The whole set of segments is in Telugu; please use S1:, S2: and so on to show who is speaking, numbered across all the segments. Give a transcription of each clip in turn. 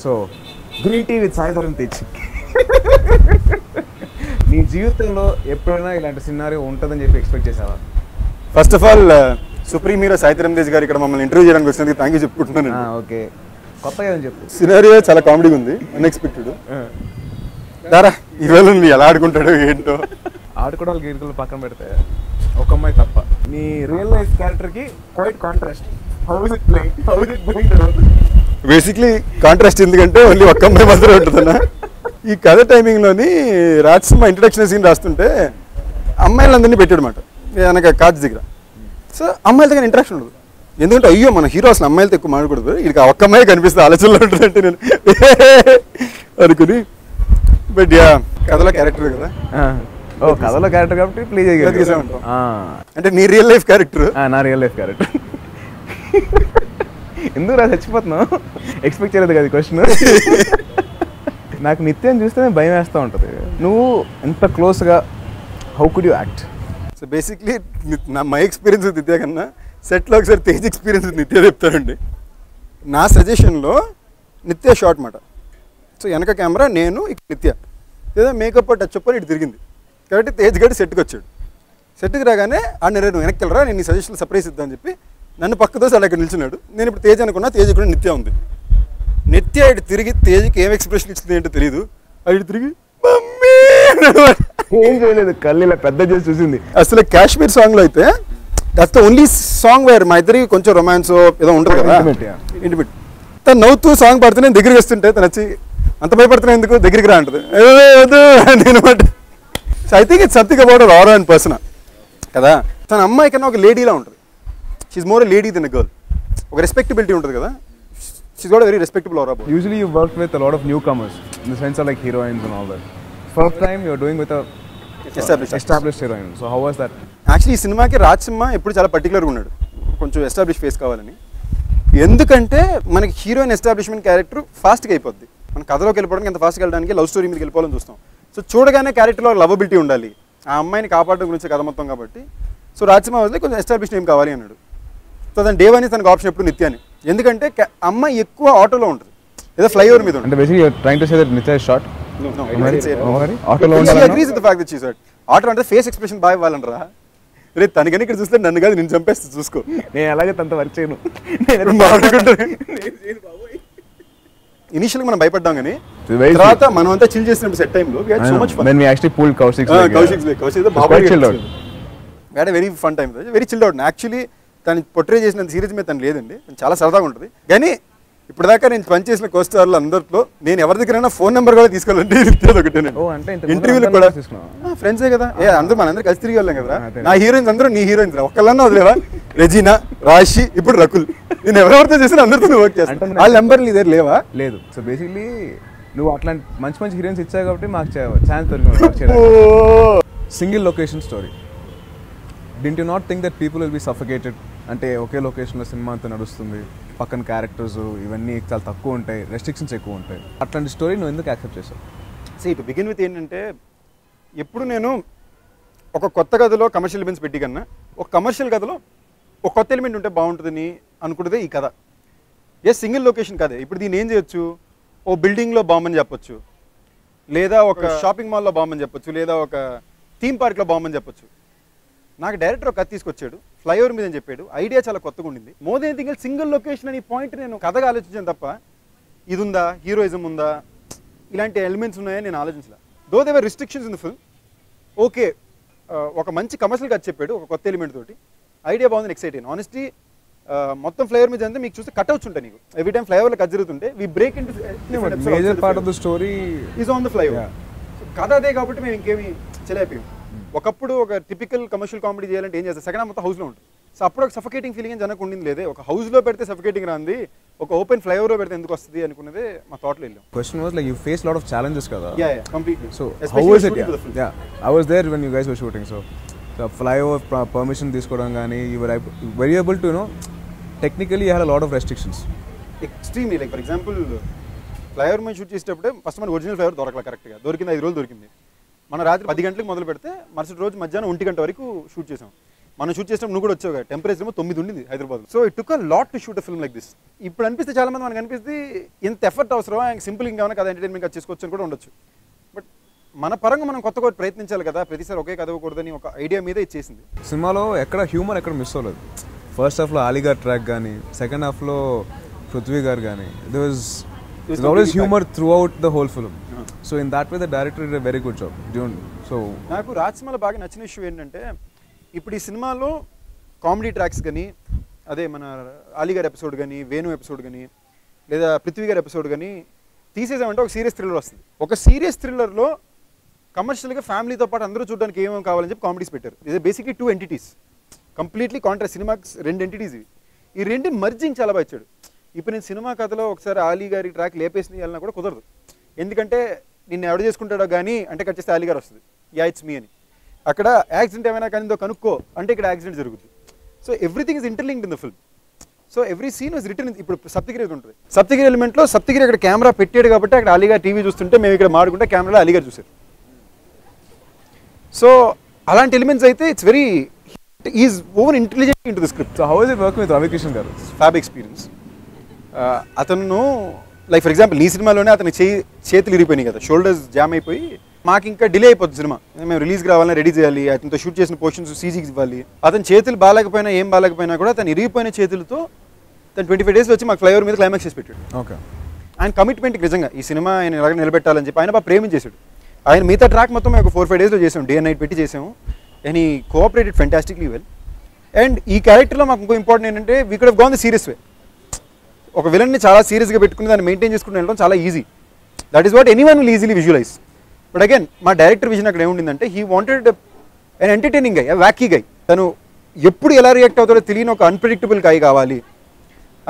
S1: So green tea with Sai Dharam Tej. నీ జీవితంలో ఎప్పుడైనా ఇలాంటి సినారియో ఉంటుందని చెప్పి ఎక్స్పెక్ట్ చేసావా?
S2: First of all supreme hero Sai Dharam Tej garu ఇక్కడ మమ్మల్ని ఇంటర్వ్యూ చేయడానికి వచ్చినందుకు థ్యాంక్ యూ చెప్పుకుంటున్నాను.
S1: ఓకే, కొత్తగా ఏమని చెప్పు.
S2: సినారియో చాలా కామెడీగా ఉంది, అన్ఎక్స్పెక్టెడ్. దారా ఈరోజు నువ్వు ఎలా ఆడుకుంటాడు ఏంటో.
S1: ఆడుకోవడాలు గీడుకోవడం పక్కన పెడితే ఒక అమ్మాయి తప్ప నీ రియల్ లైఫ్ క్యారెక్టర్కి క్వైట్ కాంట్రాస్ట్.
S2: బేసిక్లీ కాంట్రాస్ట్ ఎందుకంటే ఓన్లీ ఒక్క అమ్మాయి మాత్రమే ఉంటుందన్న. ఈ కథ టైమింగ్లోని రాజసింహ ఇంట్రడక్షన్ సీన్ రాస్తుంటే అమ్మాయిలందరినీ పెట్టాడనమాట వెనక కాజ్ దగ్గర. సో అమ్మాయిలతో కానీ ఇంట్రాక్షన్ ఉండదు, ఎందుకంటే అయ్యో మన హీరో అసలు అమ్మాయిలతో ఎక్కువ మాట్లాడకూడదు, ఇది ఒక్క అమ్మాయి కనిపిస్తుంది ఆలోచనలో ఉంటుందంటే నేను అనుకుని. బట్ యా కథలో క్యారెక్టర్ కదా.
S1: కథలో క్యారెక్టర్ కాబట్టి ప్లే చేయగలిగా.
S2: అంటే నీ రియల్ లైఫ్ క్యారెక్టర్.
S1: నా రియల్ లైఫ్ క్యారెక్టర్. ఎందుకు రా చచ్చిపోతున్నావు? ఎక్స్పెక్ట్ చేయలేదు కదా క్వశ్చన్. నాకు నిత్యం చూస్తే భయం వేస్తూ ఉంటుంది. నువ్వు ఎంత క్లోజ్గా how could you act?
S2: So basically my experience నిత్య కన్నా సెట్లో ఒకసారి తేజ్ ఎక్స్పీరియన్స్ నిత్య చెప్తానండి. నా సజెషన్లో నిత్య షార్ట్ మాట. సో వెనక కెమెరా నేను ఇక్కడ నిత్య ఏదో మేకప్ టచ్ అప్ ఇటు తిరిగింది కాబట్టి తేజ్ గడి సెట్కి వచ్చాడు. సెట్కి రాగానే నువ్వు వెనక్కి వెళ్ళరా, నేను నీ సజెషన్ సర్ప్రైజ్ ఇద్దామని చెప్పి నన్ను పక్కతో అలా ఇక్కడ నిల్చున్నాడు. నేను ఇప్పుడు తేజ్ అనుకున్నా, తేజ్ కూడా నిత్య ఉంది. నిత్య ఇటు తిరిగి తేజ్కి ఏం ఎక్స్ప్రెషన్ ఇచ్చింది ఏంటో తెలియదు, అది తిరిగి మమ్మీ
S1: ఏం చేయలేదు, కళ్ళు ఇలా పెద్ద చేసి చూసింది.
S2: అసలు కాశ్మీర్ సాంగ్లో అయితే that's the only song wear మా ఇద్దరికి కొంచెం రొమాన్స్ ఏదో ఉంటుంది కదా, ఇంటిమేట్. తను నవ్వుతూ సాంగ్ పాడుతూ నేను దగ్గరికి వస్తుంటే తను వచ్చి అంత భయపడుతున్నా ఎందుకు దగ్గరికి రా అంటుంది. నేను so I think it's something about our and person కదా. తన అమ్మాయి కన్నా ఒక లేడీలా ఉంటుంది. She's more lady than a girl. ఒక రెస్పెక్టబిలిటీ ఉంటుంది కదా. She's got a very respectable aura.
S1: Usually you work with a lot of newcomers in the sense of like heroines and all that. First time you are doing with a established heroine. So how was that?
S2: Actually ఈ సినిమాకి రాజసింహ ఎప్పుడు చాలా పర్టికులర్గా ఉన్నాడు, కొంచెం ఎస్టాబ్లిష్ ఫేస్ కావాలని. ఎందుకంటే మనకి హీరోయిన్ ఎస్టాబ్లిష్మెంట్ క్యారెక్టర్ ఫాస్ట్గా అయిపోద్ది. మన కథలోకి వెళ్ళిపోవడానికి ఎంత ఫాస్ట్గా వెళ్ళడానికి లవ్ స్టోరీ మీదకి వెళ్ళిపోవాలని చూస్తాం. సో చూడగానే క్యారెక్టర్లో లవబిలిటీ ఉండాలి, ఆ అమ్మాయిని కాపాడడం గురించి కథ మొత్తం కాబట్టి. సో రాజసింహ వదిలే కొంచెం ఎస్టాబ్లిష్ నేమ్ కావాలి అన్నాడు. సో దాని డే వన్ తనకు ఆప్షన్ ఎప్పుడు నిత్యాని, ఎందుకంటే అమ్మాయి ఎక్కువ ఆటోలో ఉంటుంది, ఏదో ఫ్లైఓవర్ మీద ఉంటుంది. ఆటో అంటే ఫేస్ ఎక్స్ప్రెషన్ బాగా ఇవ్వాలనరా. రేపు తనకని ఇక్కడ చూస్తే నన్ను కాదు నేను చంపేస్తే చూసుకో.
S1: నేను అలాగే తనతో వర్క్ చేయను.
S2: ఇనిషియల్గా మనం భయపడ్డాం కానీ తర్వాత మనం అంతా చిల్ చేసినప్పుడు సెట్ టైంలో very fun time, very chilled out. Actually తను పొట్రే చేసినంత సీరియస్ మీద తను లేదండి, చాలా సరదాగా ఉంటుంది. కానీ ఇప్పుడు దాకా నేను పనిచేసిన కోస్టార్లు అందరిలో నేను ఎవరి దగ్గరైనా ఫోన్ నెంబర్ కూడా తీసుకోవాలంటే ఒకటే. ఇంటర్వ్యూలు కూడా ఫ్రెండ్సే కదా, అందరూ మనందరూ కలిసి తిరిగి వెళ్ళాం కదా. నా హీరోయిన్స్ అందరూ నీ హీరోయిన్స్ ఒక్కళ్ళన్నా వదిలేవా? రెజీనా, రాశి, ఇప్పుడు రకుల్, నేను ఎవరెవరితో చేసినా అందరితో వర్క్ చేస్తాను. వాళ్ళ నెంబర్లు నీ దగ్గర లేవా?
S1: లేదు. సో బేసిక్లీ నువ్వు అట్లాంటి మంచి మంచి హీరోయిన్స్ ఇచ్చావు కాబట్టి మాకు ఛాన్స్ దొరికింది. Single location story. Didn't you not think that people will be సఫికేటెడ్? అంటే ఒకే లొకేషన్లో సినిమా అంతా నడుస్తుంది, పక్కన క్యారెక్టర్స్ ఇవన్నీ చాలా తక్కువ ఉంటాయి, రెస్ట్రిక్షన్స్ ఎక్కువ ఉంటాయి. అట్లాంటి స్టోరీ నువ్వు ఎందుకు యాక్సెప్ట్ చేసావు?
S2: సీ టు బిగిన్ విత్ ఏంటంటే, ఎప్పుడు నేను ఒక కొత్త కథలో కమర్షియల్ ఎలిమెంట్స్ పెట్టి కన్నా ఒక కమర్షియల్ కథలో ఒక కొత్త ఎలిమెంట్ ఉంటే బాగుంటుందని అనుకుంటే ఈ కథ. సింగిల్ లొకేషన్ కదే. ఇప్పుడు దీన్ని ఏం చేయొచ్చు, ఓ బిల్డింగ్లో బాంబని చెప్పొచ్చు, లేదా ఒక షాపింగ్ మాల్లో బాంబని చెప్పొచ్చు, లేదా ఒక థీమ్ పార్క్లో బాంబని చెప్పొచ్చు. నాకు డైరెక్టర్ ఒక కథ తీసుకొచ్చాడు, ఫ్లైఓవర్ మీద అని చెప్పాడు. ఐడియా చాలా కొత్తగా ఉండింది. More than anything else single location అని పాయింట్ నేను కథగా ఆలోచించాను తప్ప ఇది ఉందా, హీరోయిజం ఉందా, ఇలాంటి ఎలిమెంట్స్ ఉన్నాయని నేను ఆలోచించలే. Though there were restrictions in the film. Okay, ఒక మంచి కమర్షియల్ కథ చెప్పాడు ఒక కొత్త ఎలిమెంట్ తోటి. ఐడియా బాగుంది, ఎక్సైట్ అయ్యాను. ఆనెస్ట్లీ మొత్తం ఫ్లైఓవర్ మీద అంతా మీకు చూస్తే కట్అవుట్స్ ఉంటాయి. నీకు ఎవ్రీ టైం ఫ్లైఓవర్లో కట్ జరుగుతుంటే we break in
S1: major part of the story
S2: is on the flyover. కథ అదే కాబట్టి మేము ఇంకేమి చేయలేకపోయాం. ఒకప్పుడు ఒక టిపికల్ కమర్షియల్ కామెడీ చేయాలంటే ఏం చేస్తారు, సెకండ్ మొత్తం హౌస్లో ఉంటుంది. సో అప్పుడు ఒక సఫికేటింగ్ ఫీలింగ్ జనకు ఉండింది. లేదే ఒక హౌస్లో పెడితే సఫికేటింగ్ రాంది, ఒక ఓపెన్ ఫ్లైఓవర్లో పెడితే ఎందుకు వస్తుంది అనుకున్నదే మా థాట్లో వెళ్ళాం.
S1: Question was like you face lot of challenges కదా.
S2: Completely.
S1: So how was it? I was there when you guys were shooting. So flyover permission తీసుకోవడం కానీ you were very able to know technically you had a lot of restrictions.
S2: Extremely. Like for example flyover మీద షూట్ చేసేటప్పుడే ఫస్ట్ మన ఒరిజినల్ ఫ్లైఓవర్ దొరకలా. కరెక్ట్గా దొరికింది 5 రోజులు దొరికింది. మన రాత్రి 10 గంటలకు మొదలు పెడితే మరుసటి రోజు మధ్యాహ్నం 1 గంట వరకు షూట్ చేసాం. మనం షూట్ చేసినప్పుడు నువ్వు కూడా వచ్చావు కదా, టెంపరేచర్ ఏమో 9 ఉండింది Hyderabad. So it took a lot to shoot a film like this. ఇప్పుడు అనిపిస్తే చాలా మంది మనకు అనిపిస్తే ఇంత ఎఫర్ట్ అవసరం, సింపుల్ ఇంకా కథ ఎంటర్టైన్మెంట్ చేసుకోవచ్చు అని కూడా ఉండొచ్చు. బట్ మన పరంగా మనం కొత్తగా ప్రయత్నించాలి కదా, ప్రతిసారి ఒకే కథ కూడదని ఒక ఐడియా మీద ఇచ్చేసింది.
S1: సినిమాలో ఎక్కడ హ్యూమర్ ఎక్కడ మిస్ అవ్వలేదు. ఫస్ట్ హాఫ్లో అలీగార్ ట్రాక్ కానీ, సెకండ్ హాఫ్లో పృథ్వీ గారు కానీ, దిర్ was always humour through out the whole film. So in that way the director did a very good job. So
S2: నాకు రాజసినిమాలో బాగా నచ్చిన ఇష్యూ ఏంటంటే, ఇప్పుడు ఈ సినిమాలో కామెడీ ట్రాక్స్ కానీ, అదే మన అలీగార్ ఎపిసోడ్ కానీ, వేణు ఎపిసోడ్ కానీ, లేదా పృథ్వీ గారి ఎపిసోడ్ కానీ తీసేసామంటే ఒక సీరియస్ థ్రిల్లర్ వస్తుంది. ఒక సీరియస్ థ్రిల్లర్లో కమర్షియల్గా ఫ్యామిలీతో పాటు అందరూ చూడడానికి ఏమేమి కావాలని చెప్పి కామెడీస్ పెట్టారు. ఇది బేసిక్లీ 2 ఎంటిటీస్, కంప్లీట్లీ కాంట్రాస్ట్. సినిమాకి 2 ఎంటిటీస్ ఇవి. ఈ 2 మర్జింగ్ చాలా బాగా ఇచ్చాడు. ఇప్పుడు నేను సినిమా కథలో ఒకసారి అలీ గారి ట్రాక్ లేపేసి వెళ్ళినా కూడా కుదరదు. ఎందుకంటే నిన్ను ఎవడు చేసుకుంటాడో కానీ అంటే కట్ చేస్తే అలీ గారు వస్తుంది, యా ఇట్స్ మీ అని. అక్కడ యాక్సిడెంట్ ఏమైనా కానీ కనుక్కో అంటే ఇక్కడ యాక్సిడెంట్ జరుగుతుంది. So everything is interlinked in the film. So every scene was written. ఇప్పుడు సప్తగిరి ఉంటుంది, సప్తగిరి ఎలిమెంట్లో సప్తగిరి అక్కడ కెమెరా పెట్టాడు కాబట్టి అక్కడ అలీ గారు టీవీ చూస్తుంటే మేము ఇక్కడ మాడుకుంటే కెమెరాలో అలీ గారు చూసారు. సో అలాంటి ఎలిమెంట్స్ అయితే it's very is over intelligent in to the script.
S1: So how is it working with Ravi Kishan గారు?
S2: Fab experience. అతను లైక్ ఫర్ ఎగ్జాంపుల్ ఈ సినిమాలోనే అతని చేతులు ఇరిగిపోయినాయి కదా, షోల్డర్స్ జామ్ అయిపోయి మాకు ఇంకా డిలే అయిపోతుంది సినిమా. మేము రిలీజ్కి రావాలని రెడీ చేయాలి, అతనితో షూట్ చేసిన పోర్షన్స్ సీజీకి ఇవ్వాలి. అతని చేతులు బాగాలేకపోయినా ఏం బాగాలేకపోయినా కూడా తను ఇరిగిపోయిన చేతులతో తను 25 days వచ్చి మాకు ఫ్లైఓవర్ మీద క్లైమాక్స్ చేసి పెట్టాడు.
S1: ఓకే.
S2: ఆయన కమిట్మెంట్కి నిజంగా ఈ సినిమా ఆయన ఎలాగ నిలబెట్టాలని చెప్పి ఆయన బాగా ప్రేమించేశాడు. ఆయన మిగతా ట్రాక్ మొత్తం మేము ఒక 4-5 daysలో చేసాం, డే అండ్ నైట్ పెట్టి చేసాము. అండ్ ఈ కోఆపరేటెడ్ ఫెంటాస్టిక్లీ వెల్. అండ్ ఈ క్యారెక్టర్లో మాకు ఇంకో ఇంపార్టెంట్ ఏంటంటే we could have gone the serious వే. ఒక విలన్ని చాలా సీరియస్గా పెట్టుకుని దాన్ని మెయింటైన్ చేసుకుని వెళ్ళడం చాలా easy. That is what anyone will easily visualize. But again మా డైరెక్టర్ విజన్ అక్కడ ఏముండిందంటే he wanted an entertaining guy, wacky guy. తను ఎప్పుడు ఎలా రియాక్ట్ అవుతాడో తెలియని ఒక అన్ప్రెడిక్టబుల్ గై కావాలి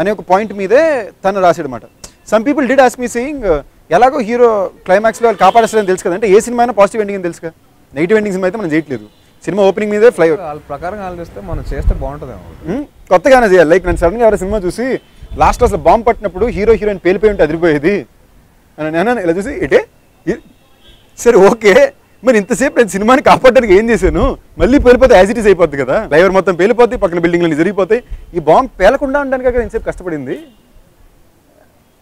S2: అనే ఒక పాయింట్ మీదే తను రాసాడు అనమాట. Some people did ask me saying ఎలాగో హీరో క్లైమాక్స్లో వాళ్ళు కాపాడేస్తారని తెలుసు కదా, అంటే ఏ సినిమా అయినా పాజిటివ్ ఎండింగ్ అని తెలుసు కదా, నెగిటివ్ ఎండింగ్ సినిమా అయితే మనం చేయట్లేదు. సినిమా ఓపెనింగ్ మీదే ఫ్లై
S1: వాళ్ళ ప్రకారం ఆలోచిస్తే మనం చేస్తే బాగుంటుందేమో,
S2: కొత్తగానే చేయాలి. లైక్ నేను సడన్గా ఎవరైనా సినిమా చూసి లాస్ట్ అసలు బాంబు పట్టినప్పుడు హీరో హీరోయిన్ పేలిపోయి ఉంటే అదిరిపోయేది అని నేను ఇలా చూసి ఇటే సరే ఓకే, మరి ఇంతసేపు నేను సినిమాని కాపాడడానికి ఏం చేశాను, మళ్ళీ పేలిపోతే యాజ్ ఇట్ ఈస్ అయిపోద్ది కదా, డ్రైవర్ మొత్తం పేలిపోతాయి, పక్కన బిల్డింగ్లన్నీ జరిగిపోతాయి, ఈ బాంబు పేలకుండా ఉండడానికి అక్కడ ఇంతసేపు కష్టపడింది.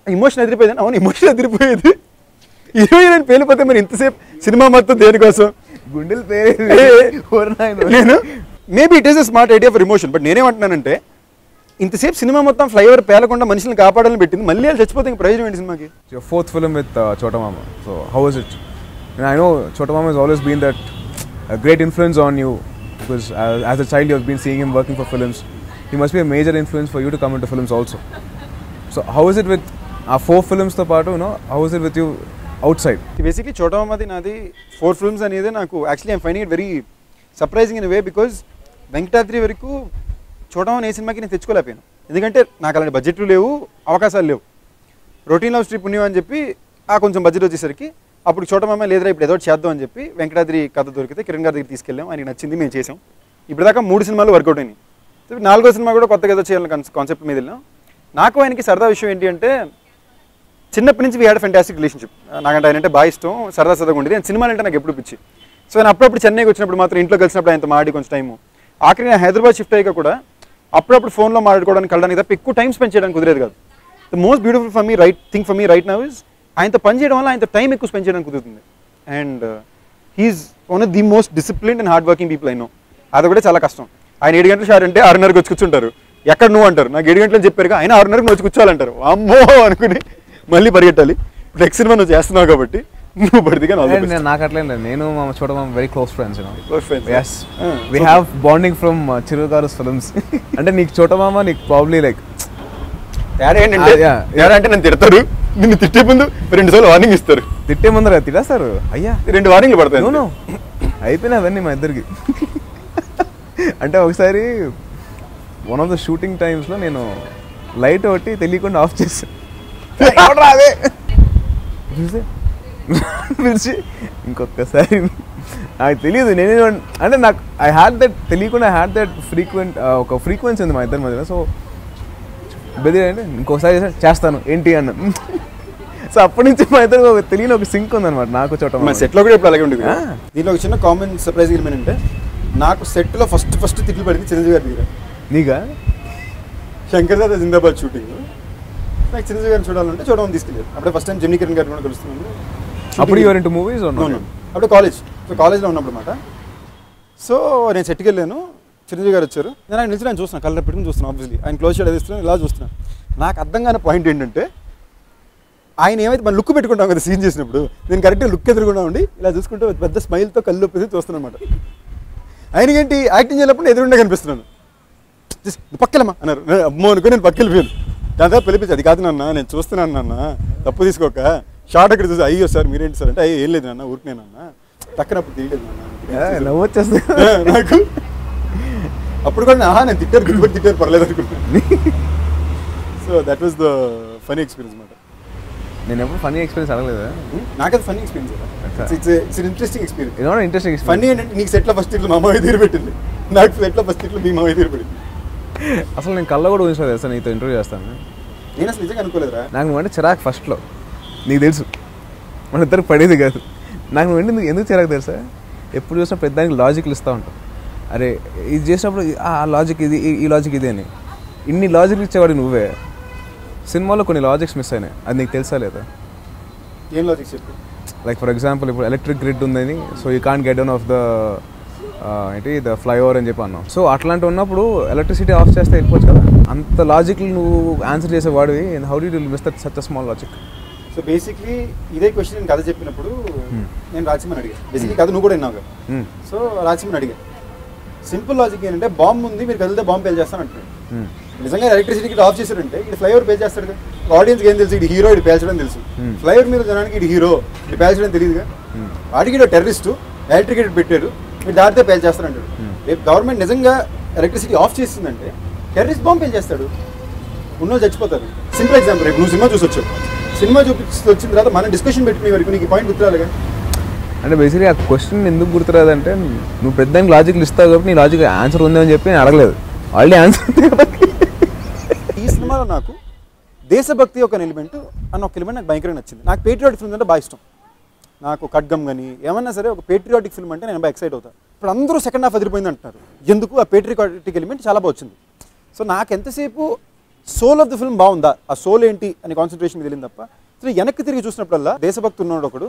S2: ఇమోషన్ ఎదిరిపోయేది. అవును, ఇమోషన్ ఎదిరిపోయేది. హీరోయిన్ పేలిపోతే మరి ఇంతసేపు సినిమా మొత్తం దేనికోసం
S1: గుండెలు
S2: నేను maybe it is a smart idea for emotion. But నేనేమంటున్నానంటే ఇంతసేపు సినిమా మొత్తం ఫ్లైఓవర్ పేలకుండా మనుషులను కాపాడాలని పెట్టింది, మళ్ళీ వాళ్ళు చచ్చిపోతే ఇంక ప్రయోజనం ఏంటి సినిమాకి?
S1: Your fourth film with Chota Mama. So how is it? And I know Chota Mama has always been that a great influence on you because as a child you have been seeing him working for films. He must be a major influence for you to come into films also. So how is it with our 4 films తో పాటు, how is it with you outside?
S2: Basically చోటా మామది నాది 4 films అనేది నాకు actually I'm finding it very surprising in way because Venkatadri వరకు చోటా మామ ఏ సినిమాకి నేను తెచ్చుకోలేకపోయాను. ఎందుకంటే నాకు అలాంటి బడ్జెట్లు లేవు, అవకాశాలు లేవు. రొటీన్ లవ్ స్ట్రిప్ ఉన్నావు అని చెప్పి కొంచెం బడ్జెట్ వచ్చేసరికి అప్పుడు చోటా మామ లేదురా ఇప్పుడు ఏదో చేద్దాం అని చెప్పి వెంకటాద్రి కథ దొరికితే కిరణ్ గారి దగ్గర తీసుకెళ్ళాం, ఆయనకి నచ్చింది, మేము చేసాం. ఇప్పటిదాకా 3 సినిమాలు వర్కౌట్ అయినాయి. 4వ సినిమా కూడా కొత్తగా ఏదో చేయాలని కాన్సెప్ట్ మీద వెళ్ళాం. నాకు ఆయనకి సరదా విషయం ఏంటి అంటే చిన్నప్పటి నుంచి వీ హ్యాడ్ ఫెంటాస్టిక్ రిలేషన్షిప్. నాకంటే ఆయన అంటే బాగా ఇష్టం, సరదాగా ఉండేది. ఆయన సినిమాలు అంటే నాకు ఎప్పుడు పిచ్చి. సో నేను అప్పుడప్పుడు చెన్నైకి వచ్చినప్పుడు మాత్రం ఇంట్లో కలిసినప్పుడు ఆయనతో మాడి కొంచెం టైము. ఆఖరి నేను హైదరాబాద్ షిఫ్ట్ అయ్యాక కూడా అప్పుడప్పుడు ఫోన్లో మాట్లాడుకోవడానికి కలడానికి తప్ప ఎక్కువ టైం స్పెండ్ చేయడానికి కుదిరేది కాదు. The most beautiful for me thing for me right now is ఆయనతో పని చేయడం వల్ల ఆయనతో టైం ఎక్కువ స్పెండ్ చేయడానికి కుదురుతుంది. And he's one of the most disciplined and hard working people I know. అది కూడా చాలా కష్టం. ఆయన 7 గంటలు షార్ అంటే 6:30కి వచ్చి కూర్చుంటారు. ఎక్కడ నువ్వు అంటారు, నాకు 7 గంటలు చెప్పారు, ఆయన 6:30కి వచ్చి కూర్చోవాలంటారు. అమ్మో అనుకుని మళ్ళీ పరిగెట్టాలి. ఇప్పుడు నెక్స్ట్ సినిమా నువ్వు చేస్తున్నావు కాబట్టి నువ్వు పడితే
S1: నాకు అట్లే లేదు. నేను మా చోట మామ very close friends. Yes, we have bonding from Chiru Garu's films. అంటే నీకు చోట మామ నీకు ప్రాబ్లీ లైక్
S2: అంటే నన్ను తిడతారు, నిన్ను తిట్టే ముందు 2 సార్లు వార్నింగ్ ఇస్తారు.
S1: తిట్టే ముందర తిడేస్తారు, అయ్యా
S2: 2 వార్నింగ్లు పడతాయి.
S1: అయిపోయినా అవన్నీ మా ఇద్దరికి. అంటే ఒకసారి వన్ ఆఫ్ ద షూటింగ్ టైమ్స్లో నేను లైట్ ఒకటి తెలియకుండా ఆఫ్ చేశాను. పిలిచి ఇంకొకసారి నాకు తెలియదు, నేనే అంటే నాకు ఐ హ్యాడ్ దట్ తెలియకుండా ఐ హ్యాడ్ దట్ ఒక ఫ్రీక్వెన్సీ ఉంది మా ఇద్దరి మధ్యలో. సో బెదిరి అంటే ఇంకొకసారి చేస్తాను ఏంటి అన్న. సో అప్పటి నుంచి మా ఇద్దరు తెలియని ఒక సింక్ ఉందన్నమాట నాకు చోట.
S2: మా సెట్లో కూడా ఇప్పుడు అలాగే ఉండేది. దీనిలో ఒక చిన్న కామన్ సర్ప్రైజ్ ఏమైనా అంటే నాకు సెట్లో ఫస్ట్ తిట్లు పడింది చిరంజీవి గారి దగ్గర.
S1: నీగా
S2: శంకర్ దాదా జిందాబాద్ షూటింగ్. నాకు చిరంజీవి గారిని చూడాలంటే చూడమని తీసుకెళ్ళారు. అప్పుడే ఫస్ట్ టైం జెమినీ కిరణ్ గారు కూడా కలుస్తున్నాను.
S1: అప్పుడు యువర్ ఇంటూ మూవీస్?
S2: అప్పుడు కాలేజ్లో ఉన్నప్పుడు అన్నమాట. సో నేను సెట్కి వెళ్ళాను, చిరంజీవి గారు వచ్చారు. నేను ఆయన నిలిచి నేను చూస్తున్నాను, కలర్ పెట్టుకుని చూస్తున్నాను. ఆబ్వియస్లీ ఆయన క్లోజ్ షేడ్ వేస్తున్నాను, ఇలా చూస్తున్నాను. నాకు అర్థం కాని పాయింట్ ఏంటంటే ఆయన ఏమైతే మనం లుక్ పెట్టుకుంటాం కదా సీన్ చేసినప్పుడు, నేను కరెక్ట్గా లుక్ ఎదురుకుండా ఉండి ఇలా చూసుకుంటూ పెద్ద స్మైల్తో కళ్ళు ఒప్పేసి చూస్తున్నాను అనమాట. ఆయనకేంటి యాక్టింగ్ చేసినప్పుడు ఎదురుండే కనిపిస్తున్నాను. పక్కలమ్మా అన్నారు. అమ్మో అనుకో నేను పక్కకెళ్ళిపోయాను. దాని తర్వాత పిలిపించి అది కాదు నాన్న నేను చూస్తున్నాను నాన్న తప్పు తీసుకోక షార్ట్ అక్కడ చూసి అయ్యో సార్ మీరేంటి సార్ అంటే అయ్యో ఏం లేదు నాన్న ఊరికేనన్నా టక్కనప్పుడు తీయలేదు నాన్న
S1: లవ్ వచ్చేస్తుంది
S2: నాకు. అప్పుడు కూడా నేను తిట్టారు పర్లేదు అనుకుంటున్నాను. So that was the funny experience అనమాట.
S1: నేను ఎప్పుడు ఫనీ ఎక్స్పీరియన్స్ అడగలేదా?
S2: నాకది funny experience, it's interesting experience.
S1: Interesting
S2: funny ఏంటంటే నీకు సెట్లో ఫస్ట్ ఇట్లు మా మామయ్య తీరు పెట్టింది, నాకు సెట్లో ఫస్ట్ ఇట్లు మీ మామయ్య తీరు పెట్టింది.
S1: అసలు నేను కళ్ళ కూడా ఊహించలేదు తెలుసా నీతో ఇంటర్వ్యూ చేస్తాను.
S2: నేను అసలు నిజంగా అనుకోలేదురా.
S1: నాకు నువ్వు అంటే చిరాకు ఫస్ట్లో, నీకు తెలుసు మన ఇద్దరికి పడేది కాదు. నాకు నువ్వు ఎందుకు చిరాకు తెలుసా, ఎప్పుడు చూసినా పెద్దానికి లాజిక్లు ఇస్తూ ఉంటావు. అరే ఇది చేసినప్పుడు ఆ లాజిక్ ఇది, ఈ లాజిక్ ఇది అని ఇన్ని లాజిక్లు ఇచ్చేవాడు నువ్వే. సినిమాలో కొన్ని లాజిక్స్ మిస్ అయినాయి, అది నీకు తెలుసా లేదా?
S2: ఏం లాజిక్స్ చెప్పు.
S1: లైక్ ఫర్ ఎగ్జాంపుల్ ఇప్పుడు ఎలక్ట్రిక్ గ్రిడ్ ఉందని, so you can't get down of the ఏంటి ద ఫ్లైఓవర్ అని చెప్పి అన్నావు. సో అట్లాంటి ఉన్నప్పుడు ఎలక్ట్రిసిటీ ఆఫ్ చేస్తే వెళ్ళిపోవచ్చు కదా. అంత లాజిక్లు నువ్వు ఆన్సర్ చేసేవాడివి, how did you miss that such a small logic?
S2: So basically ఇదే క్వశ్చన్ నేను కథ చెప్పినప్పుడు నేను రాజసింహని అడిగాను. బేసిక్లీ కథ నువ్వు కూడా విన్నావు కదా. సో రాజసింహని అడిగాను, సింపుల్ లాజిక్ ఏంటంటే బాంబు ఉంది మీరు కదిలితే బాంబు పేల్ చేస్తాను అంటాడు. నిజంగా ఎలక్ట్రిసిటీకి ఆఫ్ చేశారంటే ఇది ఫ్లైఓవర్ పేల్ చేస్తాడు కదా. ఆడియన్స్కి ఏం తెలుసు, ఇది హీరో ఇది పేల్చడం తెలుసు. ఫ్లైఓవర్ మీద జనానికి ఇది హీరో ఇది పేల్చడం తెలియదుగా. వాడికి టెర్రరిస్టు ఎలక్ట్రిసిటీ పెట్టారు మీరు దాటితే పేల్ చేస్తారంటాడు. రేపు గవర్నమెంట్ నిజంగా ఎలక్ట్రిసిటీ ఆఫ్ చేసిందంటే టెర్రరిస్ట్ బాంబు పేల్ చేస్తాడు, ఉన్నో చచ్చిపోతారు. సింపుల్ ఎగ్జాంపుల్, రేపు నువ్వు సినిమా చూసి వచ్చావు, సినిమా చూపించి వచ్చిన తర్వాత మనం డిస్కషన్ పెట్టుకునే వరకు నీకు పాయింట్ గుర్తురాలిగా.
S1: అంటే బేసిక్లీ ఆ క్వశ్చన్ ఎందుకు గుర్తురాదంటే నువ్వు పెద్ద లాజిక్లు ఇస్తావు కాబట్టి నీ లాజిక్ ఆన్సర్ ఉందని చెప్పి నేను అడగలేదు, ఆల్రెడీ ఆన్సర్ ఉంది కదా.
S2: ఈ సినిమాలో నాకు దేశభక్తి ఒక ఎలిమెంట్ అన్న ఒక ఎలిమెంట్ నాకు భయంకరంగా నచ్చింది. నాకు పేట్రియాటిక్ ఫిల్మ్ అంటే బాగా ఇష్టం. నాకు ఖడ్గం కానీ ఏమన్నా సరే ఒక పేట్రియాటిక్ ఫిల్మ్ అంటే నేను బాగా ఎక్సైట్ అవుతాను. ఇప్పుడు అందరూ సెకండ్ హాఫ్ అదిరిపోయింది అంటున్నారు, ఎందుకు ఆ పేట్రియాటిక్ ఎలిమెంట్ చాలా బాగా వచ్చింది. సో నాకు ఎంతసేపు సోల్ ఆఫ్ ద ఫిల్మ్ బాగుందా, ఆ సోల్ ఏంటి అని కాన్సన్ట్రేషన్ తెలియదు తప్ప. సో వెనక్కి తిరిగి చూసినప్పుడల్లా దేశభక్తి ఉన్నాడు ఒకడు,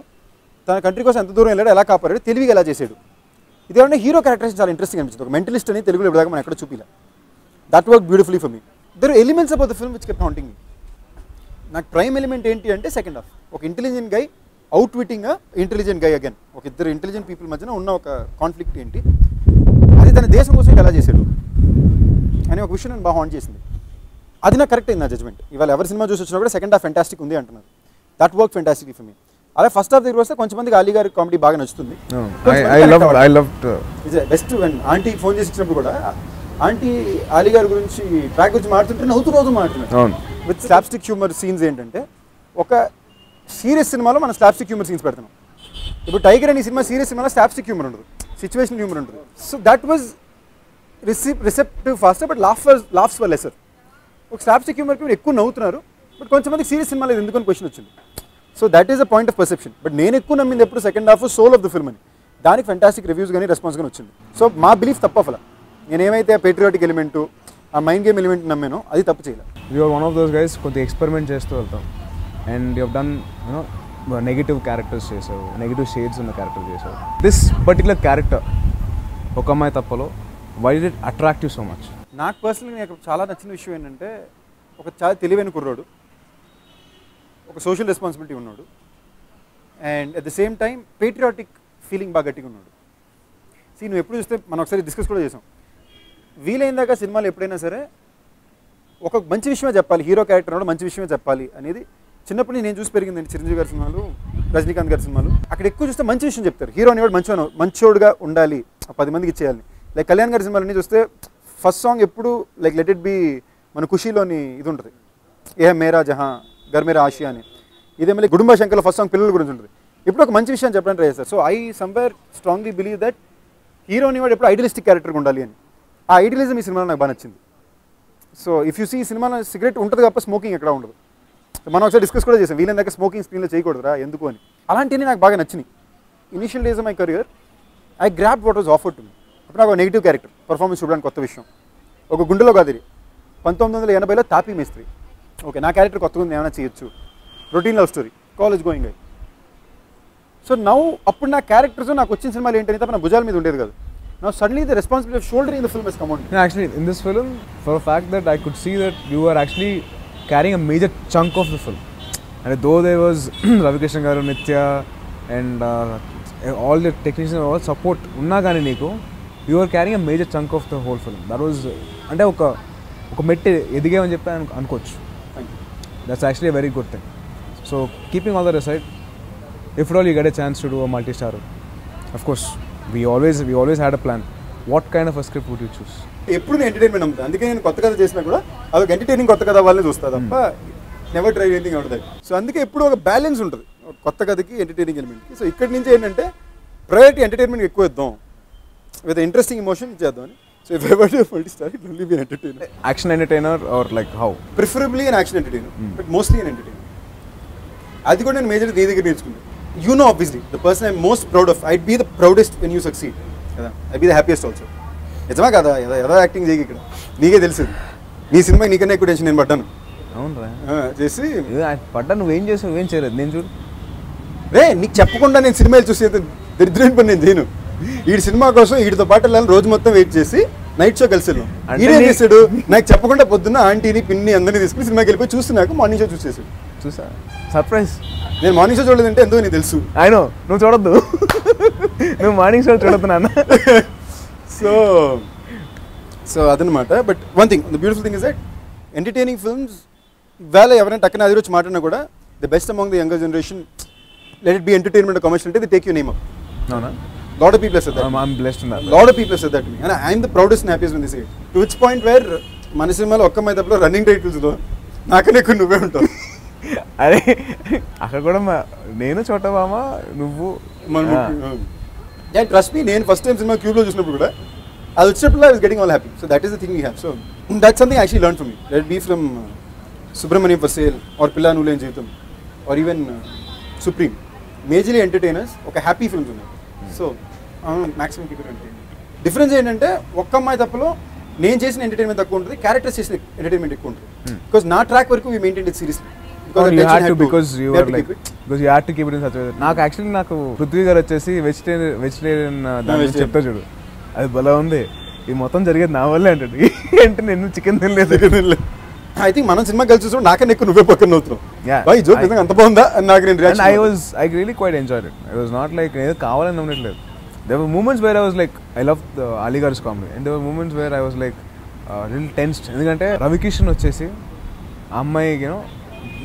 S2: తన కంట్రీ కోసం ఎంత దూరం వెళ్ళాడు, ఎలా కాపాడాడు, తెలివిగా ఎలా చేశాడు. ఇదేమంటే హీరో క్యారెక్టర్స్ చాలా ఇంట్రెస్టింగ్ అనిపించింది. ఒక మెంటలిస్ట్ అని తెలుగులో ఇప్పటిదాకా మనం ఎక్కడ చూపిలా. That work beautifully for me. There elements about the film which kept haunting me. నాకు ప్రైమ్ ఎలిమెంట్ ఏంటి అంటే సెకండ్ హాఫ్ ఒక intelligent guy outwitting intelligent guy again, ఒక ఇద్దరు ఇంటెలిజెంట్ పీపుల్ మధ్యన ఉన్న ఒక కాన్ఫ్లిక్ట్ ఏంటి, అది తన దేశం కోసం ఎలా చేశాడు అని ఒక విషయం నేను బాగా హాంట్ చేసింది. అది నాకు కరెక్ట్ అయింది నా జడ్జ్మెంట్. ఇవాళ ఎవరి సినిమా చూసి వచ్చినా కూడా సెకండ్ హాఫ్ ఫెంటాస్టిక్ ఉంది అంటున్నారు. That work fantastic for me. అలా ఫస్ట్ హాఫ్ దగ్గర వస్తే కొంచెంమందికి అలీ గారి కామెడీ బాగా నచ్చుతుంది. బెస్ట్ ఆంటీ ఫోన్ చేసి ఇచ్చినప్పుడు కూడా ఆంటీ అలీ గారి గురించి ట్రాక్ గురించి మాట్లాడుతుంటే నవ్వుతూ రోజు మాట్లాడుతున్నారు. విత్ స్లాప్స్టిక్ హ్యూమర్ సీన్స్ ఏంటంటే ఒక సీరియస్ సినిమాలో మనం స్లాప్స్టిక్ హ్యూమర్ సీన్స్ పెడుతున్నాం. ఇప్పుడు టైగర్ అనే సినిమా సీరియస్ సినిమాలో స్లాప్స్టిక్ హ్యూమర్ ఉండదు, సిచ్యువేషన్ హ్యూమర్ ఉంటుంది. So that was receptive faster but laughs were lesser. ఒక స్లాప్స్టిక్ హ్యూమర్కి మీరు ఎక్కువ నవ్వుతున్నారు బట్ కొంచెంమంది సీరియస్ సినిమాలో ఎందుకని క్వశ్చన్ వచ్చింది. So that is a point of perception. But నేను ఎక్కువ నమ్మింది ఎప్పుడు second half soul of the film అని, దానికి ఫెంటాస్టిక్ రివ్యూస్ కానీ రెస్పాన్స్ కానీ వచ్చింది. సో మా బిలీఫ్ తప్ప అలా నేనేమైతే పేట్రియాటిక్ ఎలిమెంట్ ఆ మైండ్ గేమ్ ఎలిమెంట్ నమ్మానో అది తప్పు చేయలేదు.
S1: You are one of those guys కొద్దిగా ఎక్స్పెరిమెంట్ చేస్తూ వెళ్తాం. And you have done you know negative characters చేసావు, నెగిటివ్ షేడ్స్ ఉన్న క్యారెక్టర్ చేసావు. దిస్ పర్టికులర్ క్యారెక్టర్ ఒక అమ్మాయి తప్పలో why did it attract you so much?
S2: నాకు పర్సనల్గా నాకు చాలా నచ్చిన విషయం ఏంటంటే ఒక చాలా తెలివైన కుర్రాడు, ఒక సోషల్ రెస్పాన్సిబిలిటీ ఉన్నాడు, and at the same time patriotic feeling బాగా గట్టిగా ఉన్నాడు. నువ్వు ఎప్పుడు చూస్తే మనం ఒకసారి డిస్కస్ కూడా చేసాం, వీలైందాక సినిమాలు ఎప్పుడైనా సరే ఒక మంచి విషయమే చెప్పాలి, హీరో క్యారెక్టర్ కూడా మంచి విషయమే చెప్పాలి అనేది చిన్నప్పటి నుంచి నేను చూసి పెరిగిందండి. చిరంజీవి గారి సినిమాలు, రజనీకాంత్ గారి సినిమాలు, అక్కడ ఎక్కువ చూస్తే మంచి విషయం చెప్తారు. హీరో అనేవాడు మంచోడుగా ఉండాలి, 10 మందికి ఇచ్చేయాలి. లైక్ కళ్యాణ్ గారి సినిమాలన్నీ చూస్తే ఫస్ట్ సాంగ్ ఎప్పుడు లైక్ లెట్ ఇట్ బి మన ఖుషీలోని ఇది ఉంటుంది, ఏ మేరా జహా గర్ మేరా ఆషియా అని. ఇదే మళ్ళీ గుడుంబ శంకర్లో ఫస్ట్ సాంగ్ పిల్లల గురించి ఉంటుంది. ఇప్పుడు ఒక మంచి విషయం చెప్పడానికి ట్రై చేస్తారు. So I somewhere strongly believe that hero అనేవాడు ఎప్పుడు ఐడియలిస్టిక్ క్యారెక్టర్గా ఉండాలి అని. ఆ ఐడియలిజం ఈ సినిమాలో నాకు బాగా నచ్చింది. సో ఇఫ్ యూ సీ ఈ సినిమాలో సిగరెట్ ఉంటుంది తప్ప స్మోకింగ్ ఎక్కడ ఉండదు. మనం ఒకసారి డిస్కస్ కూడా చేసాం, వీలైనాక స్మోకింగ్ స్క్రీన్లో చేయకూడదురా ఎందుకు అని. అలాంటివి నాకు బాగా నచ్చినాయి. Initial days of my career I grab what was offered to me. అప్పుడు నాకు నెగిటివ్ క్యారెక్టర్ పర్ఫార్మెన్స్ చూడడానికి కొత్త విషయం. ఒక గుండెలో కాదిరి 1980లో తాపీ మేస్త్రి. ఓకే, నా క్యారెక్టర్ కొత్తగా ఉంది, ఏమైనా చేయొచ్చు. Routine love story, college going అయ్యి. సో నౌ అప్పుడు నా క్యారెక్టర్స్ నాకు వచ్చిన సినిమాలు ఏంటంటే తప్ప నా భుజాల మీద ఉండేది కాదు. Now suddenly the responsibility of shouldering the film has come on.
S1: Yeah, actually, in this film, for a fact that I could see that you were actually carrying a major chunk of the film. And though there was Ravi Krishnan garu, Nitya, and all the technicians and all support, unna gaani neeku, you were carrying a major chunk of the whole film. That was, ante oka metti edigavani cheppi anukochu. That's actually a very good thing. So keeping all that aside, if at all you get a chance to do a multi-star, of course. We always had a plan. What kind of a script would you choose?
S2: ఎప్పుడు నేను ఎంటర్టైన్మెంట్ అమ్ముతాను. అందుకే నేను కొత్త కథ చేసినా కూడా అదొక ఎంటర్టైనింగ్ కొత్త కథ వాళ్ళని చూస్తా తప్ప never try anything out that. So అందుకే ఎప్పుడు ఒక బ్యాలెన్స్ ఉంటుంది కొత్త కథకి ఎంటర్టైనింగ్ ఎలిమెంట్కి. సో ఇక్కడి నుంచి ఏంటంటే ప్రయారిటీ ఎంటర్టైన్మెంట్ ఎక్కువ ఇద్దాం, విత్ ఇంట్రెస్టింగ్ ఎమోషన్ చేద్దామని. So if ever do multi-star it will be entertainer.
S1: Action entertainer or like how?
S2: Preferably an action entertainer, but mostly an entertainer. అది కూడా నేను మేజర్ నీ దగ్గర నేర్చుకున్నాను. You know, obviously, the person I'm most proud of, I'd be the proudest when you succeed. I'd be the happiest also. నిజమా కదా, ఏదో యాక్టింగ్ చేయకి ఇక్కడ నీకే తెలుసు. నీ సినిమా నీకన్నా ఎక్కువ టెన్షన్ నేను పడ్డాను.
S1: అవునరా
S2: చేసి
S1: పడ్డా, నువ్వేం చేసావు, ఏం చేయలేదు. నేను చూడు
S2: రే, నీకు చెప్పకుండా నేను సినిమాలు చూసి దరిద్రమైన పని నేను చేయను. వీడి సినిమా కోసం వీడితో పాటు వెళ్ళాలని రోజు మొత్తం వెయిట్ చేసి నైట్ షో కలిసి వెళ్ళాం. ఈడేం చేశాడు, నాకు చెప్పకుండా పొద్దున్న ఆంటీని పిన్ని అందరినీ తీసుకుని సినిమాకి వెళ్ళిపోయి చూసి నాకు మార్నింగ్ షో చూసేసాడు.
S1: చూసా, సర్ప్రైజ్.
S2: నేను మార్నింగ్ షో చూడలేదంటే ఎందుకు నీకు తెలుసు.
S1: అయినో నువ్వు చూడొద్దు, నువ్వు మార్నింగ్ షో చూడొద్దు నాన్న.
S2: సో అదనమాట. But one thing, the beautiful thing is that entertaining films వేళ ఎవరైనా టక్కన అది వచ్చి మాట్లాడినా కూడా the best among the younger generation, let it be entertainment commercial అంటే they take you name up.
S1: అవునా?
S2: Lot of people have said that.
S1: I'm blessed in that.
S2: Lot of people have said that to me, and I'm the proudest and happiest when they say it. To which point where మన సినిమాలో ఒక్క మైదప్లో రన్నింగ్ టైటిల్స్లో నాకనే ఎక్కువ నువ్వే ఉంటావు.
S1: అరే అక్కడ కూడా నేను చోటబామ, నువ్వు
S2: ట్రస్ట్ మీ. నేను ఫస్ట్ టైం సినిమా క్యూబ్లో చూసినప్పుడు కూడా అది వచ్చినప్పుడు I was getting all happy. So that is the thing we have. So that's something actually learn from me. Let be from Subramanyam for sale or Pilla Nuvvu Leni Jeevitham or even Supreme. Majorly entertainers, ఒక హ్యాపీ ఫిల్మ్స్ ఉన్నాయి. So maximum keep it entertainment. Difference ఏంటంటే ఒక్క అమ్మాయి తప్పలో నేను చేసిన ఎంటర్టైన్మెంట్ తక్కువ ఉంటుంది, క్యారెక్టర్స్ చేసిన ఎంటర్టైన్మెంట్ ఎక్కువ ఉంటుంది. బికాస్ నా ట్రాక్ వరకు వీ మెయింటైన్ ఇట్ సీరియస్లీ.
S1: నాకు యాక్చువల్లీ నాకు పృథ్వీ గారు వచ్చేసి వెజిటేరియన్ చెప్తా చూడు, అది భలే ఉంది, ఇది మొత్తం జరిగేది నా వల్లే అంటాడు. అంటే నేను చికెన్ తినలేదు.
S2: ఐ థింక్ మనం సినిమా కలిసి చూసాం, నాకన్నా ఎక్కువ నువ్వే పక్కన అవుతున్నావు. ఈ జోక్ నిజంగా అంత బాగుందా అని నాకు నేను reaction.
S1: I really quite enjoyed it. It was not like ఏదో కావాలని నమ్మట్లేదు. There were moments where I was like, I loved the Ali Gar's comedy, and there were moments where I was like little tensed. ఎందుకంటే రవి కిషన్ వచ్చేసి ఆ అమ్మాయికి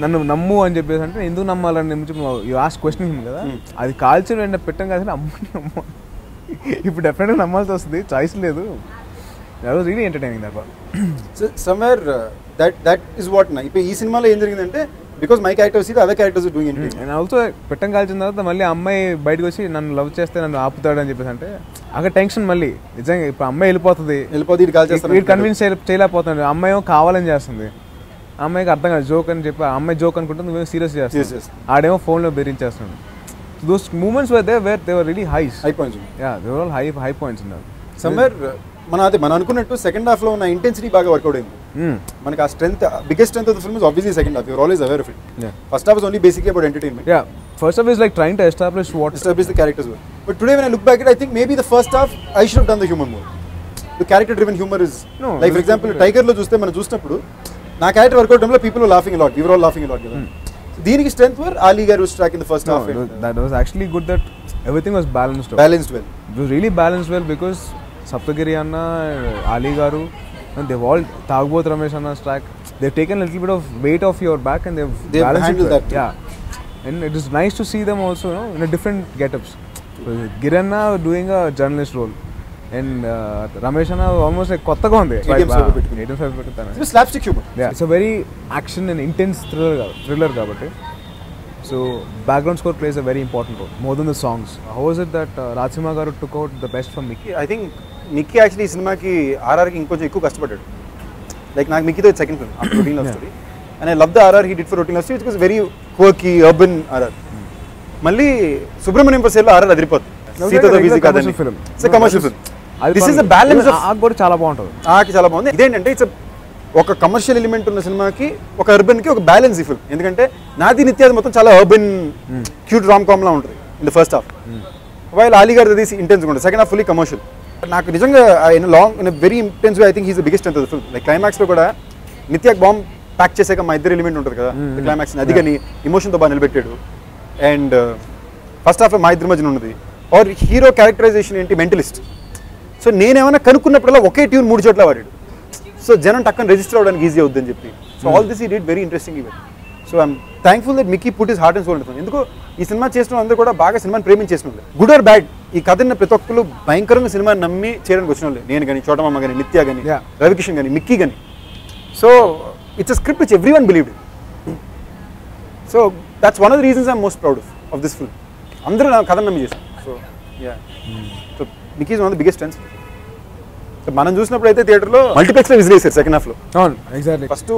S1: నన్ను నమ్ము అని చెప్పేసి అంటే ఎందుకు నమ్మాలని యూ ఆస్క్ క్వశ్చన్ కదా, అది కాల్చి వెంట పెట్టాం కదా, అమ్మాయిని నమ్మ. ఇప్పుడు డెఫినెట్గా నమ్మాల్సి వస్తుంది, చాయిస్ లేదు. That was really entertaining that part.
S2: So somewhere that is what na ipo ee cinema lo em jarigindante because my characters see the other characters are doing it.
S1: And also పెట్టం కాల్చిన తర్వాత మళ్ళీ అమ్మాయి బయటకు వచ్చి నన్ను లవ్ చేస్తే నన్ను ఆపుతాడు అని చెప్పేసి అంటే అక్కడ టెన్షన్ మళ్ళీ నిజంగా ఇప్పుడు అమ్మాయి వెళ్ళిపోతుంది,
S2: ఇది కాల్ చేస్తాను,
S1: వీడు కన్విన్స్ చేయలేకపోతున్నాడు, అమ్మాయి ఏమో కావాలని చేస్తుంది, అమ్మాయికి అర్థం కాదు జోక్ అని చెప్పి అమ్మాయి జోక్ అనుకుంటుంది, నువ్వేమో సీరియస్ చేస్తావు, ఆడేమో ఫోన్లో బెదిరించేస్తున్నాడు. Those moments were there where they were really highs.
S2: High points.
S1: Yeah, they were all high points in that.
S2: Somewhere మనం అనుకున్నట్టు సెకండ్ హాఫ్ లో ఉన్న ఇంటెన్సిటీ బాగా వర్కౌట్ అయింది. మనకి ఆ strength, biggest strength of the film is obviously second half. You are always aware of it. First half is only basically about entertainment.
S1: Yeah, first half is like trying to establish
S2: the characters were. But today when I look back at it, I think maybe the first half I should have done the humor more. The character driven humor is like for example Tiger లో చూస్తే మనం చూసినప్పుడు నా క్యారెక్టర్ వర్కౌట్ టైంలో people were laughing a lot. We were all laughing a lot. దీనికి strength were Ali garu track in the first half.
S1: That was actually good that everything was balanced well. It was really balanced well because Saptagiri Anna, Ali Garu, and they've all Tagboth Ramesh Anna's track. They've taken a little bit of weight off your back and they've balanced it that. Yeah, and it is nice to see them also, in a different get-ups. Giranna doing a journalist role, and Ramesh Anna almost like kottaga undi.
S2: It's slapstick humor.
S1: Yeah, it's a very action and intense thriller kabatti. So background score plays a very important role, more than the songs. How was it that Rajsimha garu took out the best from Mickey?
S2: I think Mickey actually ఈ సినిమాకి RR కి ఇంకొంచెం ఎక్కువ కష్టపడ్డాడు. Like నాకు మిక్కీతో second film after routine love story, and I love the RR he did for routine love story. It was very quirky urban RR. మళ్ళీ సుబ్రహ్మణ్యం ఫర్ సేల్ RR అదిరిపోతుంది. సీతతో బిజీ కాదని. It's a commercial film. This is the balance of
S1: కూడా చాలా బాగుంటుంది.
S2: చాలా బాగుంది. ఇదేంటంటే ఇట్స్ ఒక కమర్షియల్ ఎలిమెంట్ ఉన్న సినిమాకి ఒక అర్బన్ కి ఒక బ్యాలెన్స్ ఈ ఫిల్మ్. ఎందుకంటే నాది నిత్యాది మొత్తం చాలా అర్బన్ క్యూట్ రామ్ కామ్ లా ఉంటుంది in the first half. While Ali గారు తీసి ఇంటెన్స్ ఉంటుంది, సెకండ్ హాఫ్ ఫుల్లీ కమర్షియల్. నాకు నిజంగా in very intense way I think he's the biggest అంత ఫిల్మ్. లైక్ క్లైమాక్స్ లో కూడా నిత్యాకి బాంబ్ ప్యాక్ చేసాక మా ఇద్దరు ఎలిమెంట్ ఉంటుంది కదా క్లైమాక్స్, అది కానీ ఎమోషన్తో బాగా నిలబెట్టాడు. అండ్ ఫస్ట్ హాఫ్ మా ఇద్దరి మధ్యన ఉన్నది. ఆర్ హీరో క్యారెక్టరైజేషన్ ఏంటి, మెంటలిస్ట్. సో నేనేమైనా కనుక్కున్నప్పుడల్లా ఒకే ట్యూన్ 3 చోట్ల వాడాడు. సో జనం టక్కన రిజిస్టర్ అవడానికి ఈజీ అవుతుందని చెప్పి. So all this he did very interesting event. So I'm thankful that Mickey put his heart and soul ఉంటుంది. ఎందుకో ఈ సినిమా చేసిన అందరూ కూడా బాగా సినిమాని ప్రేమించేసిన వాళ్ళు, గుడ్ ఆర్ బ్యాడ్ ఈ కథని ప్రతి ఒక్కరు భయంకరంగా సినిమాని నమ్మి చేయడానికి వచ్చిన వాళ్ళు. నేను కానీ, చోటమ్మ కానీ, నిత్య కానీ, రవికిషన్ కానీ, మిక్కీ కానీ. So it's a script which everyone believed. So that's one of the reasons I'm most proud of this film. అందరూ నా కథను నమ్మి చేశారు. So so Mickey is one of the biggest fans. మనం చూసినప్పుడు అయితే థియేటర్లో మల్టీప్లెక్స్ లో విజిల్ చేశారు సెకండ్ హాఫ్ లో. ఫస్ట్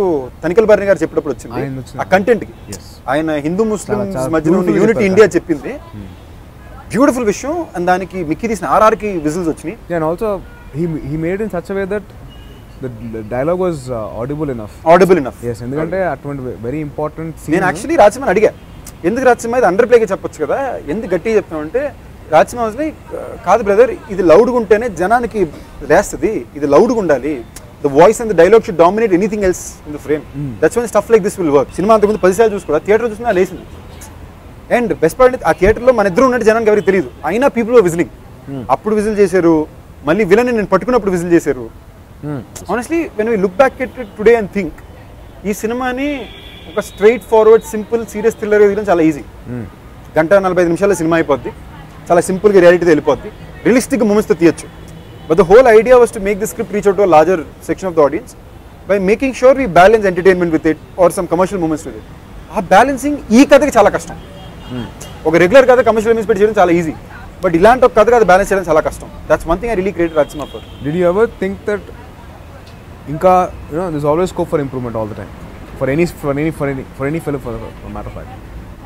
S2: తనికల్ భరణి గారు చెప్పినప్పుడు వచ్చింది ఆ కంటెంట్ కి. ఆయన హిందూ ముస్లిం మధ్యన ఉన్న యూనిటీ ఇండియా చెప్పింది, బ్యూటిఫుల్ విషయం. అండ్ దానికి మిక్కీ తీసిన ఆర్ఆర్కి విజిల్స్ వచ్చినాయి.
S1: And also he made in such a way that the dialogue was audible enough. Yes, ఎందుకంటే అటువంటి వెరీ ఇంపార్టెంట్ సీన్.
S2: నేను యాక్చువల్లీ రాజసింహని అడిగా, ఎందుకు రాజసింహ ఇది అండర్ ప్లేగా చెప్పొచ్చు కదా, ఎందుకు గట్టిగా చెప్తామంటే రాజసింహ వాజ్ లైక్, కాదు బ్రదర్, ఇది లౌడ్గా ఉంటేనే జనానికి లేస్తుంది, ఇది లౌడ్గా ఉండాలి. The voice and the dialogue should dominate anything else in the frame. That's one stuff like this will work. Cinema అంతకుముందు 10 సార్లు చూసుకోవాలి, థియేటర్ చూసినా లేసింది. అండ్ బెస్ట్ పార్ట్ ఆ థియేటర్లో మన ఇద్దరు ఉన్నట్టు జనానికి ఎవరికి తెలియదు, అయినా పీపుల్ వర్ విజిలింగ్. అప్పుడు విజిల్ చేశారు, మళ్ళీ విలన్ నేను పట్టుకున్నప్పుడు విజిల్ చేశారు. Honestly when we look back at today and think, ఈ సినిమాని ఒక straight forward simple serious thriller తీయడం చాలా ఈజీ. 1:45 నిమిషాల సినిమా అయిపోద్ది, చాలా సింపుల్గా రియాలిటీతో వెళ్ళిపోద్ది, రియలిస్టిక్ మూమెంట్స్తో తీయచ్చు. But the whole idea was to make this script reach out to a larger section of the audience by making sure we balance entertainment with it or some commercial moments with it. ఆ బ్యాలెన్సింగ్ ఈ కథకి చాలా కష్టం. ఒక రెగ్యులర్ కథ కమర్షియల్ మూమెంట్స్ పెట్టి చేయడం చాలా ఈజీ, బట్ ఇలాంటి ఒక కథ బ్యాలెన్స్ చేయడం చాలా కష్టం. That's one thing I really create Rajasimha for.
S1: Did you ever think that ఇంకా there's always scope for improvement all the time for any film for a matter of fact.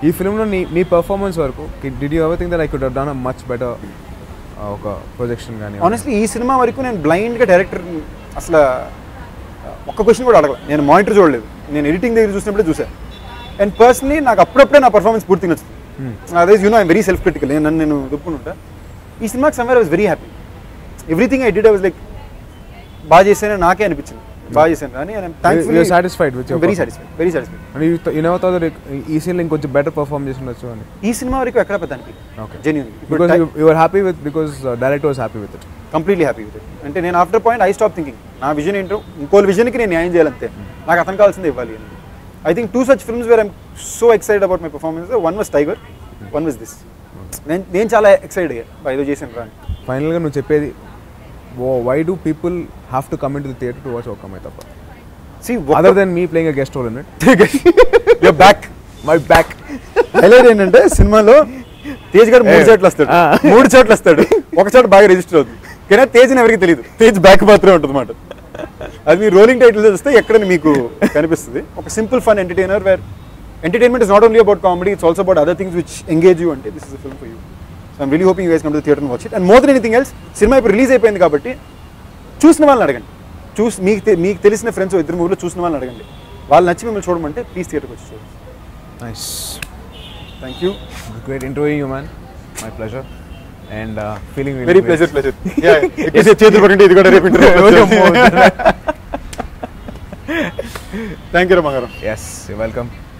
S1: ఈ ఫిల్మ్లో నీ పర్ఫార్మెన్స్ వరకు did you ever think that I could have done a much better ఒక ప్రొజెక్షన్ కానీ?
S2: ఆనెస్ట్లీ ఈ సినిమా వరకు నేను బ్లైండ్గా డైరెక్టర్ అసలు ఒక్క క్వశ్చన్ కూడా అడగలేదు. నేను మానిటర్ చూడలేదు, నేను ఎడిటింగ్ దగ్గర చూసినప్పుడే చూసాను. అండ్ పర్సనలీ నాకు అప్పుడప్పుడే నా పర్ఫార్మెన్స్ పూర్తిగా నచ్చుతుంది. అదే ఐఎమ్ వెరీ సెల్ఫ్ క్రిటికల్, నేను దుప్పుకుంటా. ఈ సినిమాకి somewhere I was very happy. Everything I did I was like బాగా చేశాను, నాకే అనిపించింది బాగా చేశాను కానీ
S1: you're satisfied with your
S2: very satisfied.
S1: and you never thought that ఈ సీన్ లో ఇంకొంచెం బెటర్ పర్ఫార్మ్ చేసి ఉండొచ్చు అని?
S2: ఈ సినిమా వరకు ఎక్కడ పెద్దానికి genuinely
S1: because you were happy with, because director was happy with it,
S2: completely happy with it. అంటే నేను after point I stop thinking నా విజన్ ఏంటో ఇంకో విజన్కి నేను న్యాయం చేయాలంతే, నాకు అతను కావాల్సిందే ఇవ్వాలి అని. I think 2 such films where I'm so excited about my performance. One was Tiger, one was this. నేను చాలా ఎక్సైటెడ్ అయ్యా ఏదో చేశాను రా.
S1: ఫైనల్గా నువ్వు చెప్పేది, why do people have to come into the theatre to watch Oka Maitappa?
S2: See,
S1: other than me playing a guest role in it.
S2: You're back.
S1: My back.
S2: Highlight ఏంటంటే సినిమాలో తేజ్ గారు 3 చోట్ల వస్తాడు, 3 చోట్ల వస్తాడు, ఒక చోట బాగా రిజిస్టర్ అవుతుంది. కానీ తేజ్ ఎవరికి తెలియదు, తేజ్ బ్యాక్ మాత్రమే ఉంటుంది అన్నమాట. అది మీ రోలింగ్ టైటిల్ చూస్తే ఎక్కడ మీకు కనిపిస్తుంది. ఒక simple fun entertainer where entertainment is not only about comedy, it's also about other things which engage you. అంటే this is a film for you. So I'm really hoping you guys come to the theatre and watch it. And more than anything else, cinema ఇప్పుడు రిలీజ్ అయిపోయింది కాబట్టి చూసిన వాళ్ళని అడగండి, మీకు తెలిసిన ఫ్రెండ్స్ 2-3 చూసిన వాళ్ళని అడగండి, వాళ్ళు నచ్చి మిమ్మల్ని చూడమంటే ప్లీజ్ థియేటర్కి వచ్చి చూడండి.
S1: Nice.
S2: Thank you.
S1: Great interviewing you, man. My pleasure. And feeling really
S2: very
S1: great.
S2: pleasure. Yeah. చేతులు పడండి, ఇది కూడా రేపు interview. Thank you, Ramangaram.
S1: Yes, you're welcome.